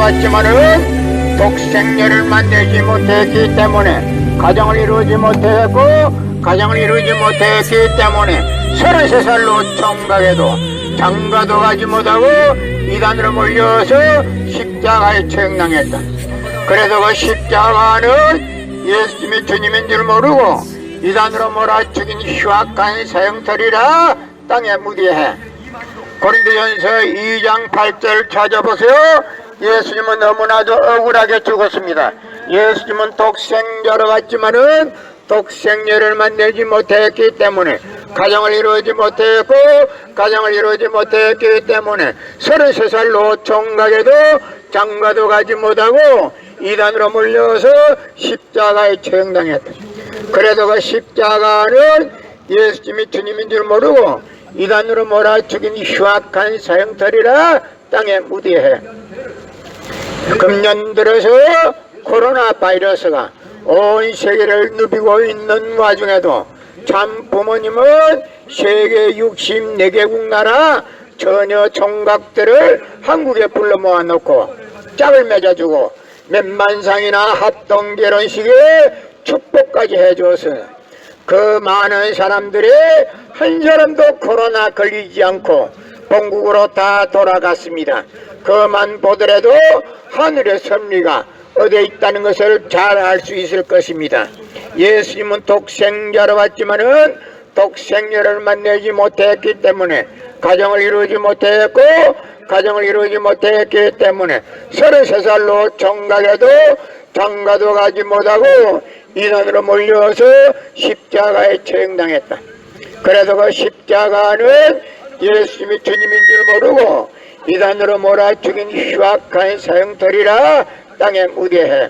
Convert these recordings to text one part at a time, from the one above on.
왔지만은 독생녀를 만나지 못했기 때문에 가정을 이루지 못했고, 가정을 이루지 못했기 때문에 33살로 총각에도 장가도 가지 못하고 이단으로 몰려서 십자가에 처형당했다. 그래서 그 십자가는 예수님이 주님인 줄 모르고 이단으로 몰아죽인 흉악한 사형터리라 땅에 무디해. 고린도전서 2장 8절 찾아보세요. 예수님은 너무나도 억울하게 죽었습니다. 예수님은 독생자로 왔지만은 독생녀를 만나지 못했기 때문에 가정을 이루지 못했고, 가정을 이루지 못했기 때문에 33살로 총각에도 장가도 가지 못하고 이단으로 몰려서 십자가에 처형당했다. 그래도 그 십자가는 예수님이 주님인 줄 모르고 이단으로 몰아죽인 흉악한 사형터리라 땅에 무디해. 금년 들어서 코로나 바이러스가 온 세계를 누비고 있는 와중에도 참 부모님은 세계 64개국 나라 처녀 총각들을 한국에 불러 모아놓고 짝을 맺어주고 몇만상이나 합동 결혼식에 축복까지 해줘서 그 많은 사람들이 한 사람도 코로나 걸리지 않고 본국으로 다 돌아갔습니다. 그만 보더라도 하늘의 섭리가 어디에 있다는 것을 잘 알 수 있을 것입니다. 예수님은 독생자로 왔지만은 독생녀를 만나지 못했기 때문에 가정을 이루지 못했고, 가정을 이루지 못했기 때문에 33살로 총각에도 장가도 가지 못하고 이단으로 몰려서 십자가에 처형당했다. 그래서 그 십자가는 예수님이 주님인 줄 모르고 이단으로 몰아죽인 흉악한 사형터리라 땅에 무대해.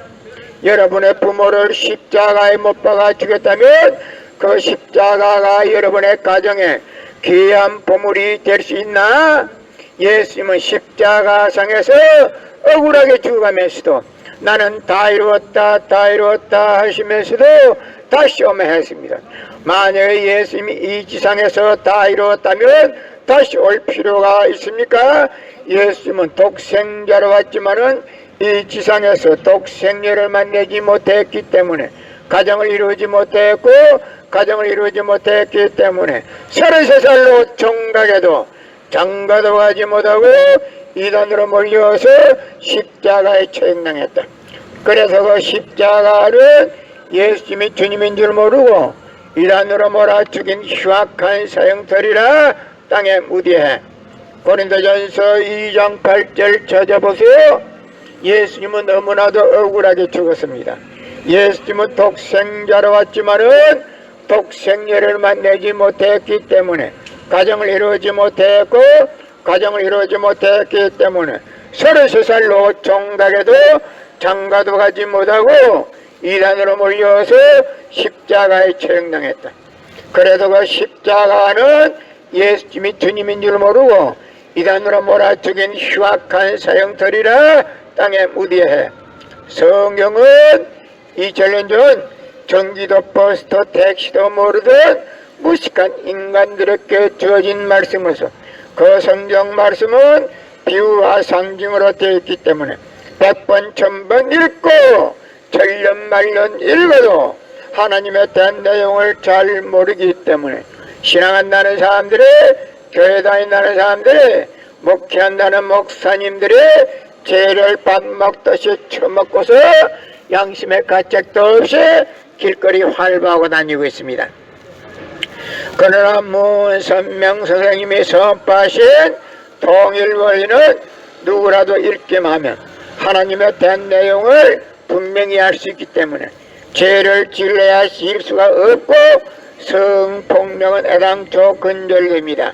여러분의 부모를 십자가에 못 박아 죽였다면 그 십자가가 여러분의 가정에 귀한 보물이 될 수 있나? 예수님은 십자가상에서 억울하게 죽어가면서도 나는 다 이루었다, 다 이루었다 하시면서도 다시 오면 했습니다. 만약에 예수님이 이 지상에서 다 이루었다면 다시 올 필요가 있습니까? 예수님은 독생자로 왔지만은 이 지상에서 독생녀를 만나지 못했기 때문에 가정을 이루지 못했고, 가정을 이루지 못했기 때문에 33살로 총각에도 장가도 가지 못하고 이단으로 몰려서 십자가에 처형당했다. 그래서 그 십자가는 예수님이 주님인 줄 모르고 이단으로 몰아죽인 흉악한 사형터리라 땅에 무디해. 고린도전서 2장 8절 찾아보세요. 예수님은 너무나도 억울하게 죽었습니다. 예수님은 독생자로 왔지만은 독생녀를 만나지 못했기 때문에 가정을 이루지 못했고, 가정을 이루지 못했기 때문에 33살로 총각에도 장가도 가지 못하고 이단으로 몰려서 십자가에 처형당했다. 그래도 그 십자가는 예수님이 주님인 줄 모르고 이단으로 몰아죽인 흉악한 사형터리라 땅에 무디해. 성경은 2000년 전 전기도 버스도 택시도 모르던 무식한 인간들에게 주어진 말씀으로서 그 성경 말씀은 비유와 상징으로 되어 있기 때문에 100번 1000번 읽고 천년만년 읽어도 하나님에 대한 내용을 잘 모르기 때문에 신앙한다는 사람들이, 교회 다닌다는 사람들이, 목회한다는 목사님들이 죄를 밥 먹듯이 처먹고서 양심의 가책도 없이 길거리 활보하고 다니고 있습니다. 그러나 문선명 선생님이 선포하신 통일원리는 누구라도 읽기만 하면 하나님에 대한 내용을 분명히 알 수 있기 때문에 죄를 질러야 실수가 없고 성폭력은 애당초 건절됩니다.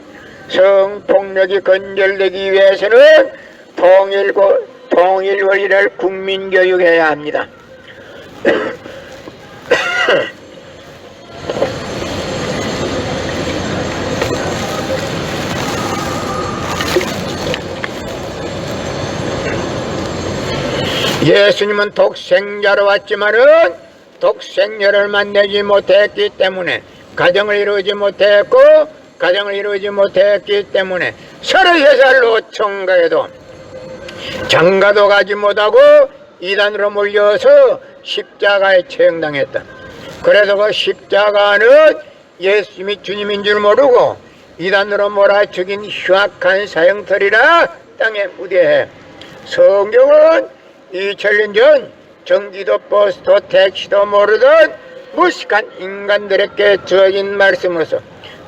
성폭력이 건절되기 위해서는 통일원리를 국민교육해야 합니다. 예수님은 독생자로 왔지만은 독생녀를 만나지 못했기 때문에 가정을 이루지 못했고, 가정을 이루지 못했기 때문에 33살로 총각에도 장가도 가지 못하고 이단으로 몰려서 십자가에 처형당했다. 그래서 그 십자가는 예수님이 주님인 줄 모르고 이단으로 몰아 죽인 흉악한 사형터리라 땅에 무대해. 성경은 2000년 전 전기도 버스도 택시도 모르던 무식한 인간들에게 주어진 말씀으로서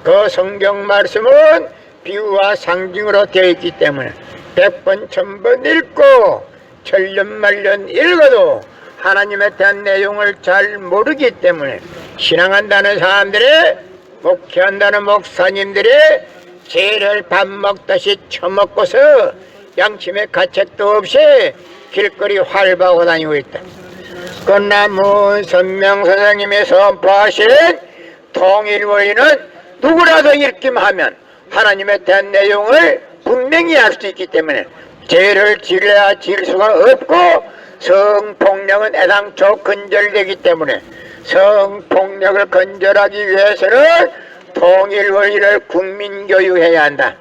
그 성경 말씀은 비유와 상징으로 되어 있기 때문에 100번 1000번 읽고 천년만년 읽어도 하나님에 대한 내용을 잘 모르기 때문에 신앙한다는 사람들이, 목회한다는 목사님들이 죄를 밥 먹듯이 처먹고서 양심의 가책도 없이 길거리 활보하고 다니고 있다. 그러나 문선명 선생님이 선포하신 통일원리는 누구라도 읽기만 하면 하나님에 대한 내용을 분명히 알 수 있기 때문에 죄를 지려야 질 수가 없고, 성폭력은 애당초 근절되기 때문에 성폭력을 근절하기 위해서는 통일원리를 국민교육해야 한다.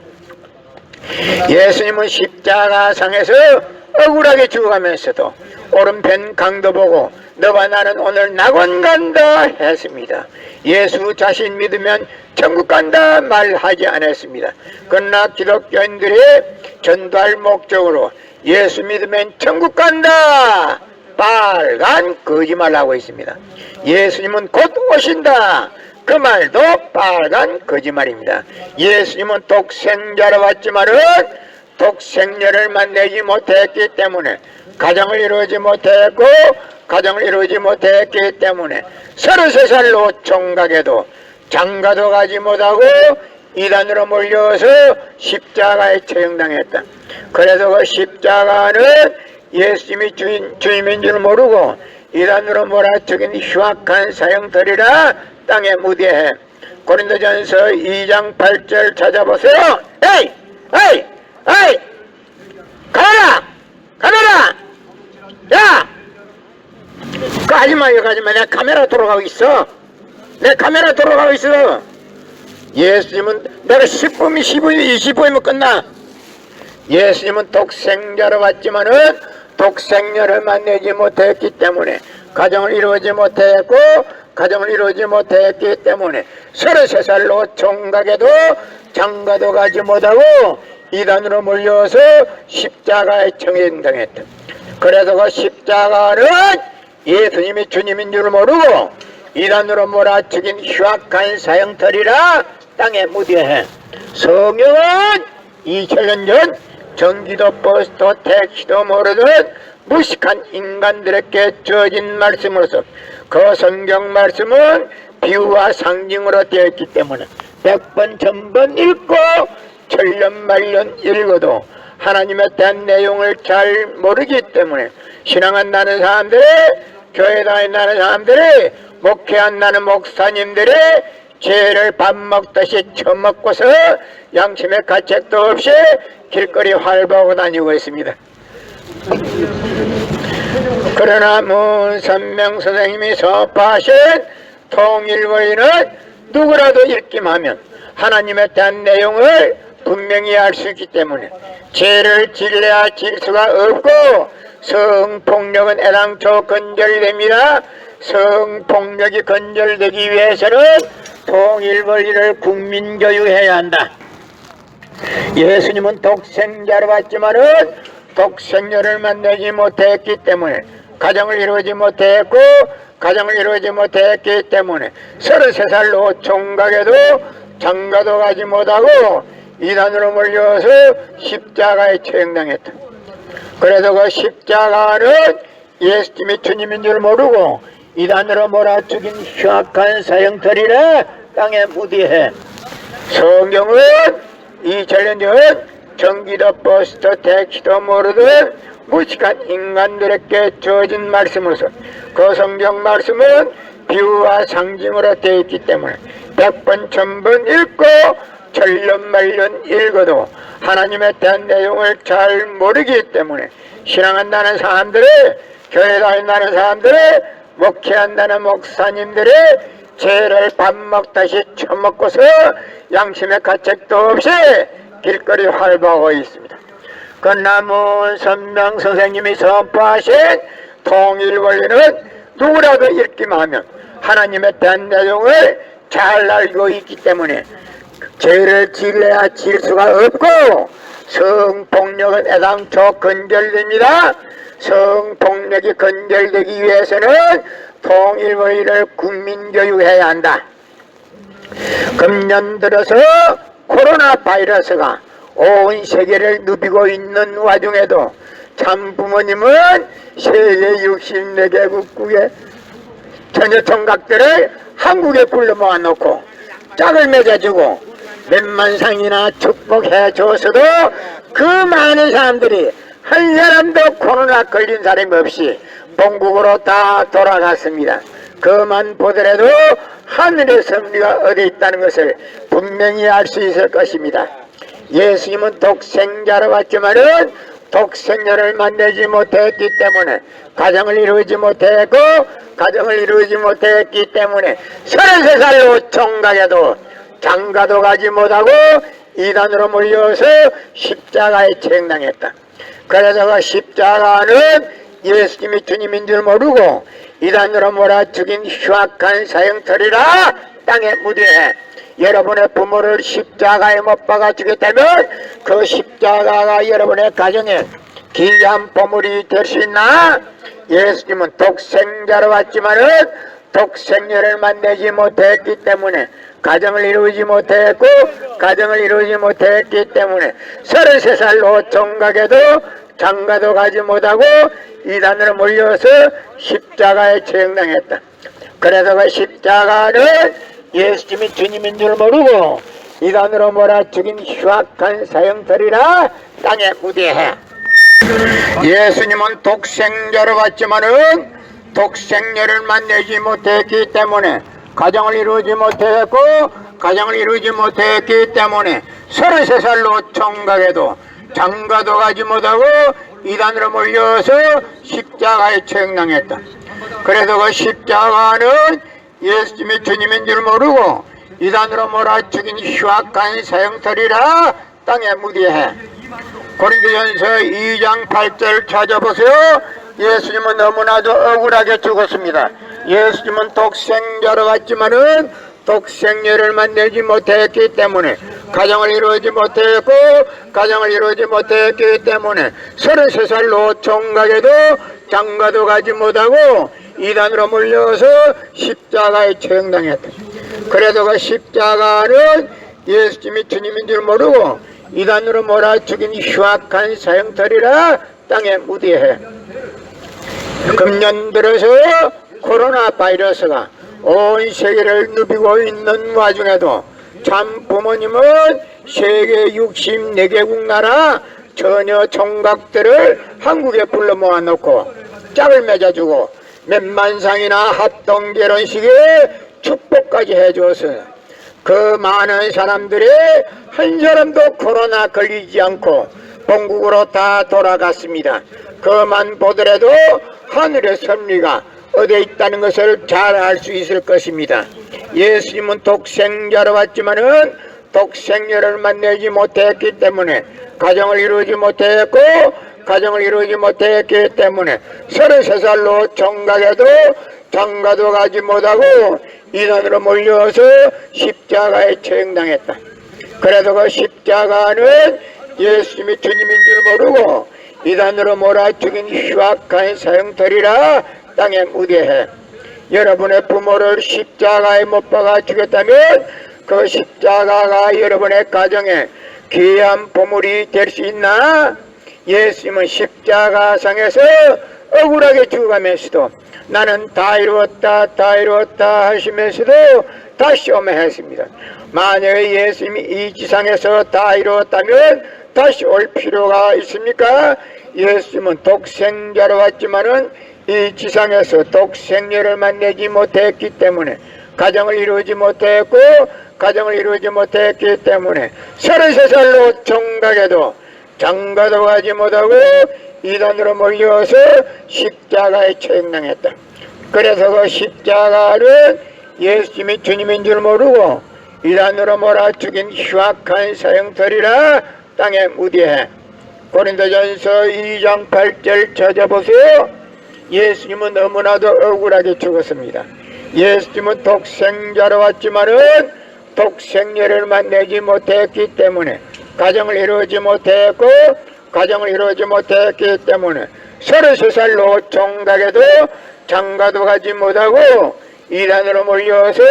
예수님은 십자가상에서 억울하게 죽어가면서도 오른편 강도 보고 너와 나는 오늘 낙원 간다 했습니다. 예수 자신 믿으면 천국 간다 말하지 않았습니다. 그러나 기독교인들이 전도할 목적으로 예수 믿으면 천국 간다 빨간 거짓말하고 있습니다. 예수님은 곧 오신다, 그 말도 빨간 거짓말입니다. 예수님은 독생자로 왔지만은 독생녀를 만나지 못했기 때문에 가정을 이루지 못했고, 가정을 이루지 못했기 때문에 33살로 총각에도 장가도 가지 못하고 이단으로 몰려서 십자가에 처형당했다. 그래서 그 십자가는 예수님이 주님인 줄 모르고 이단으로 몰아죽인 흉악한 사형터리라 땅에 무대해. 고린도전서 2장 8절 찾아보세요. 에이! 에이! 에이! 가라! 가라! 야! 가지마, 이거 가지마. 내 카메라 돌아가고 있어. 내 카메라 돌아가고 있어. 예수님은 내가 10분, 15분, 20분이면 끝나. 예수님은 독생자로 왔지만은 독생녀를 만나지 못했기 때문에 가정을 이루지 못했고, 가정을 이루지 못했기 때문에 33살로 총각에도 장가도 가지 못하고 이단으로 몰려서 십자가에 처형당했다. 그래서 그 십자가는 예수님이 주님인 줄 모르고 이단으로 몰아죽인 흉악한 사형터리라 땅에 무대해. 성경은 2000년 전 전기도 버스도 택시도 모르던 무식한 인간들에게 주어진 말씀으로서 그 성경 말씀은 비유와 상징으로 되어 있기 때문에 100번 1000번 읽고 천년만년 읽어도 하나님에 대한 내용을 잘 모르기 때문에 신앙한다는 사람들이, 교회 다닌다는 사람들이, 목회한다는 목사님들이 죄를 밥 먹듯이 처먹고서 양심의 가책도 없이 길거리 활보하고 다니고 있습니다. 그러나 문선명 선생님이 선포하신 통일원리는 누구라도 읽기만 하면 하나님에 대한 내용을 분명히 알 수 있기 때문에 죄를 질려야 질 수가 없고, 성폭력은 애당초 근절됩니다. 성폭력이 근절되기 위해서는 통일원리를 국민교육해야 한다. 예수님은 독생자로 왔지만은 독생녀를 만나지 못했기 때문에 가정을 이루지 못했고, 가정을 이루지 못했기 때문에 33살로 총각에도 장가도 가지 못하고 이단으로 몰려서 십자가에 처형당했다. 그래서 그 십자가는 예수님이 주님인 줄 모르고 이단으로 몰아죽인 흉악한 사형터리라 땅에 무디해. 성경은 2000년 전 전기도 버스도 택시도 모르던 무식한 인간들에게 주어진 말씀으로서 그 성경 말씀은 비유와 상징으로 되어 있기 때문에 100번 1000번 읽고 천년만년 읽어도 하나님에 대한 내용을 잘 모르기 때문에 신앙한다는 사람들이, 교회 다닌다는 사람들이, 목회한다는 목사님들이 죄를 밥 먹듯이 처먹고서 양심의 가책도 없이 길거리 활보하고 있습니다. 끝남은 선명 선생님이 선포하신 통일 원리는 누구라도 읽기만 하면 하나님의 대한 내용을 잘 알고 있기 때문에 죄를 지려야 질 수가 없고, 성폭력은 애당초 건절됩니다. 성폭력이 건절되기 위해서는 통일 원리를 국민교육해야 한다. 금년 들어서 코로나 바이러스가 온 세계를 누비고 있는 와중에도 참 부모님은 세계 64개국의 전혀 총각들을 한국에 불러 모아놓고 짝을 맺어주고 몇만상이나 축복해 줬어도 그 많은 사람들이 한 사람도 코로나 걸린 사람이 없이 본국으로 다 돌아갔습니다. 그만 보더라도 하늘의 섭리가 어디 있다는 것을 분명히 알 수 있을 것입니다. 예수님은 독생자로 왔지만은 독생녀를 만나지 못했기 때문에 가정을 이루지 못했고, 가정을 이루지 못했기 때문에 33살로 총각에도 장가도 가지 못하고 이단으로 몰려서 십자가에 책당했다. 그래서 그 십자가는 예수님이 주님인 줄 모르고 이단으로 몰아 죽인 흉악한 사형터리라 땅에 무대해 여러분의 부모를 십자가에 못 박아 주겠다면 그 십자가가 여러분의 가정에 귀한 보물이 될 수 있나? 예수님은 독생자로 왔지만은 독생녀를 만나지 못했기 때문에 가정을 이루지 못했고, 가정을 이루지 못했기 때문에 33살로 총각에도 장가도 가지 못하고 이단으로 몰려서 십자가에 처형당했다. 그래서 그 십자가는 예수님이 주님인 줄 모르고 이단으로 몰아 죽인 흉악한 사형터리라 땅에 무대해. 예수님은 독생자로 왔지만은 독생녀를 만나지 못했기 때문에 가정을 이루지 못했고, 가정을 이루지 못했기 때문에 33살로 총각에도 장가도 가지 못하고 이단으로 몰려서 십자가에 처형당했다. 그래도 그 십자가는 예수님이 주님인 줄 모르고 이단으로 몰아 죽인 흉악한 사형터리라 땅에 무디해. 고린도전서 2장 8절 찾아보세요. 예수님은 너무나도 억울하게 죽었습니다. 예수님은 독생자로 왔지만은 독생녀를 만나지 못했기 때문에 가정을 이루지 못했고, 가정을 이루지 못했기 때문에 33살로 총각에도 장가도 가지 못하고 이단으로 몰려서 십자가에 처형당했다. 그래도 그 십자가는 예수님이 주님인 줄 모르고 이단으로 몰아 죽인 흉악한 사형터리라 땅에 무디해. 금년 들어서 코로나 바이러스가 온 세계를 누비고 있는 와중에도 참 부모님은 세계 64개국 나라 전혀 총각들을 한국에 불러 모아놓고 짝을 맺어주고 몇만상이나 합동 결혼식에 축복까지 해줘서 그 많은 사람들이 한 사람도 코로나 걸리지 않고 본국으로 다 돌아갔습니다. 그만 보더라도 하늘의 섭리가 어디에 있다는 것을 잘 알 수 있을 것입니다. 예수님은 독생자로 왔지만은 독생녀를 만나지 못했기 때문에 가정을 이루지 못했고, 가정을 이루지 못했기 때문에 33살로 총각에도 장가도 가지 못하고 이단으로 몰려서 십자가에 처형당했다. 그래도 그 십자가는 예수님이 주님인 줄 모르고 이단으로 몰아 죽인 흉악한 사형터리라 땅에 무대해. 여러분의 부모를 십자가에 못 박아 주겠다면 그 십자가가 여러분의 가정에 귀한 보물이 될 수 있나? 예수님은 십자가상에서 억울하게 죽어가면서도 나는 다 이루었다, 다 이루었다 하시면서도 다시 오매했습니다. 만약에 예수님이 이 지상에서 다 이루었다면 다시 올 필요가 있습니까? 예수님은 독생자로 왔지만은 이 지상에서 독생녀를 만나지 못했기 때문에 가정을 이루지 못했고, 가정을 이루지 못했기 때문에 33살로 총각에도 장가도 가지 못하고 이단으로 몰려서 십자가에 처형당했다. 그래서 그 십자가는 예수님이 주님인 줄 모르고 이단으로 몰아 죽인 흉악한 사형터리라 땅에 무디해. 고린도전서 2장 8절 찾아보세요. 예수님은 너무나도 억울하게 죽었습니다. 예수님은 독생자로 왔지만은 독생녀를 만나지 못했기 때문에 가정을 이루지 못했고 가정을 이루지 못했기 때문에 33살 노총각에도 장가도 가지 못하고 이단으로 몰려서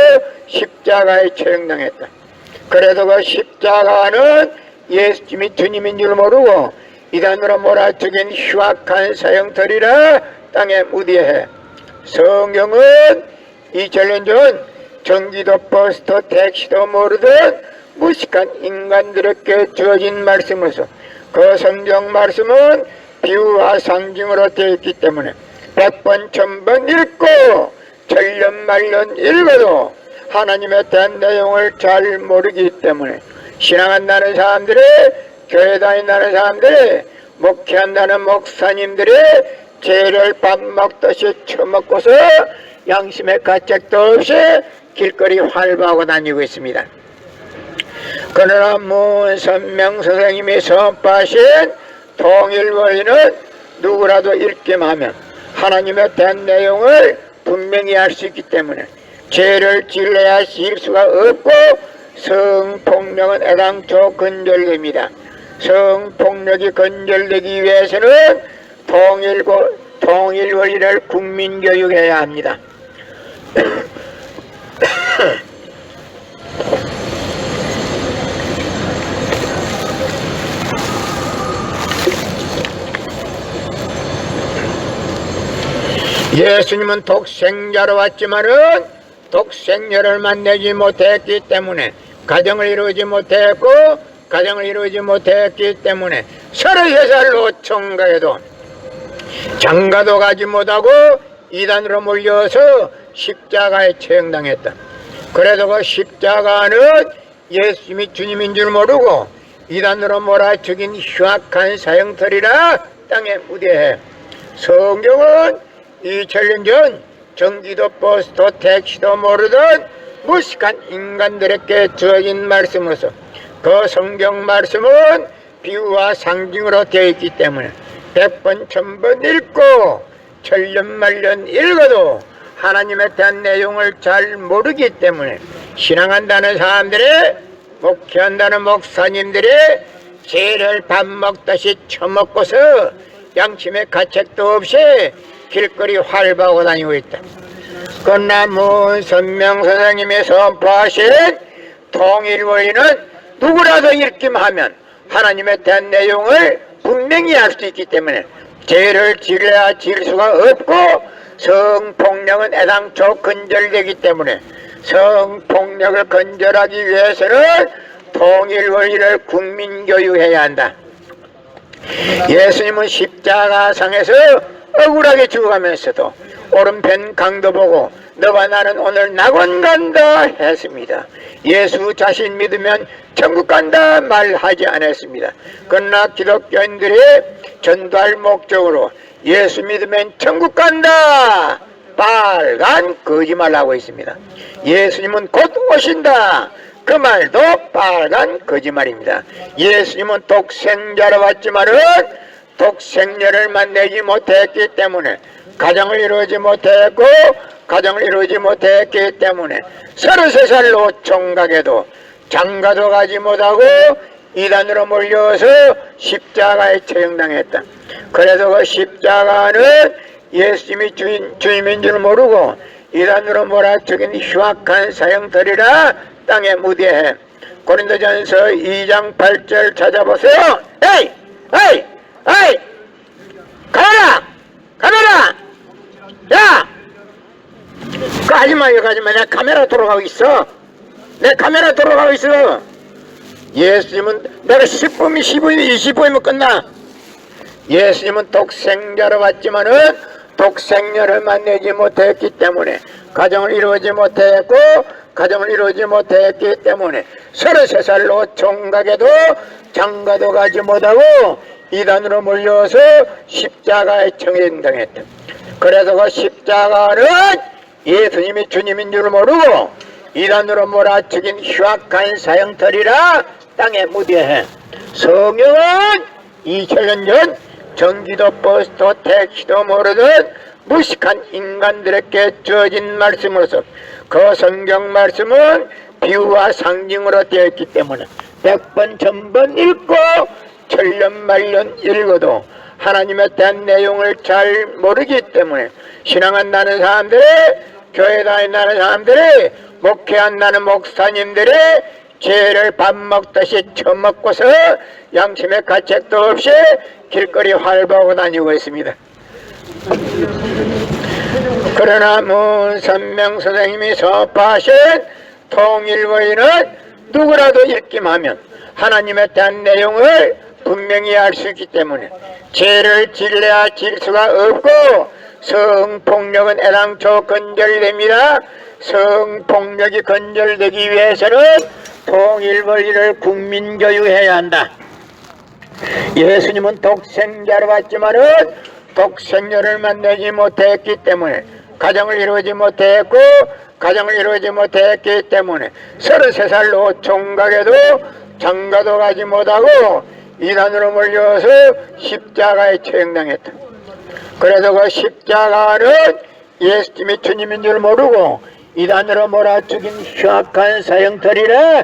십자가에 처형당했다. 그래도 그 십자가는 예수님이 주님인 줄 모르고 이단으로 몰아치긴 흉악한 사형터리라 땅에 무디해. 성경은 2000년 전 전기도 버스도 택시도 모르던 무식한 인간들에게 주어진 말씀으로서 그 성경 말씀은 비유와 상징으로 되어 있기 때문에 100번 1000번 읽고 천년 만년 읽어도 하나님에 대한 내용을 잘 모르기 때문에 신앙한다는 사람들이, 교회 다닌다는 사람들이, 목회한다는 목사님들이 죄를 밥 먹듯이 처먹고서 양심의 가책도 없이 길거리 활보하고 다니고 있습니다. 그러나 문선명 선생님이 선포하신 통일원리는 누구라도 읽기만 하면 하나님에 대한 내용을 분명히 알 수 있기 때문에 죄를 질러야 질 수가 없고 성폭력은 애당초 건절됩니다. 성폭력이 건절되기 위해서는 통일원리를 국민교육해야 합니다. 예수님은 독생자로 왔지만은 독생녀를 만나지 못했기 때문에 가정을 이루지 못했고 가정을 이루지 못했기 때문에 33살 노총각에도 장가도 가지 못하고 이단으로 몰려서 십자가에 처형당했다. 그래도 그 십자가는 예수님이 주님인 줄 모르고 이단으로 몰아죽인 흉악한 사형터리라 땅에 무대해. 성경은 2000년 전 전기도 버스도 택시도 모르던 무식한 인간들에게 주어진 말씀으로서 그 성경 말씀은 비유와 상징으로 되어 있기 때문에 100번 1000번 읽고 천년 만년 읽어도 하나님에 대한 내용을 잘 모르기 때문에 신앙한다는 사람들이, 목회한다는 목사님들이 죄를 밥 먹듯이 처먹고서 양심의 가책도 없이 길거리 활보하고 다니고 있다. 그러나 문선명 선생님이 선포하신 통일원리는 누구라도 읽기만 하면 하나님에 대한 내용을 분명히 알 수 있기 때문에 죄를 지려야 질 수가 없고 성폭력은 애당초 건절되기 때문에 성폭력을 건절하기 위해서는 통일원리를 국민교육해야 한다. 예수님은 십자가상에서 억울하게 죽어가면서도 오른편 강도 보고 너와 나는 오늘 낙원 간다 했습니다. 예수 자신 믿으면 천국 간다 말하지 않았습니다. 그러나 기독교인들이 전도할 목적으로 예수 믿으면 천국 간다 빨간 거짓말하고 있습니다. 예수님은 곧 오신다 그 말도 빨간 거짓말입니다. 예수님은 독생자로 왔지만은 독생녀를 만나지 못했기 때문에 가정을 이루지 못했고 가정을 이루지 못했기 때문에 33살 노총각에도 장가도 가지 못하고 이단으로 몰려서 십자가에 처형당했다. 그래서 그 십자가는 예수님이 주님인 줄 모르고 이단으로 몰아죽인 흉악한 사형터리라 땅에 무대해. 고린도전서 2장 8절 찾아보세요. 에이! 에이! 에이! 가라! 가라! 야! 가지마 이거 가지마. 내 카메라 돌아가고 있어. 내 카메라 돌아가고 있어. 예수님은 내가 10분 15분 20분이면 끝나. 예수님은 독생자로 왔지만은 독생녀를 만나지 못했기 때문에 가정을 이루지 못했고 가정을 이루지 못했기 때문에 33살 노총각에도 장가도 가지 못하고 이단으로 몰려서 십자가에 처형당했다. 그래서 그 십자가는 예수님이 주님인 줄 모르고 이단으로 몰아치긴 흉악한 사형터리라 땅에 무대해. 성경은 2000년 전 전기도 버스도 택시도 모르던 무식한 인간들에게 주어진 말씀으로서 그 성경 말씀은 비유와 상징으로 되어 있기 때문에 100번 1000번 읽고 천년만년 읽어도 하나님에 대한 내용을 잘 모르기 때문에 신앙한다는 사람들이, 교회 다닌다는 사람들이, 목회한다는 목사님들이 죄를 밥 먹듯이 처먹고서 양심의 가책도 없이 길거리 활보하고 다니고 있습니다. 그러나 문선명 선생님이 선포하신 통일부인은 누구라도 읽기만 하면 하나님에 대한 내용을 분명히 알 수 있기 때문에 죄를 질려야 질 수가 없고 성폭력은 애당초 건절됩니다. 성폭력이 건절되기 위해서는 통일부인을 국민교육해야 한다. 예수님은 독생자로 왔지만은 독생녀를 만나지 못했기 때문에 가정을 이루지 못했고 가정을 이루지 못했기 때문에 33살 노총각에도 장가도 가지 못하고 이단으로 몰려서 십자가에 처형당했다. 그래서 그 십자가는 예수님이 주님인 줄 모르고 이단으로 몰아 죽인 흉악한 사형터리라.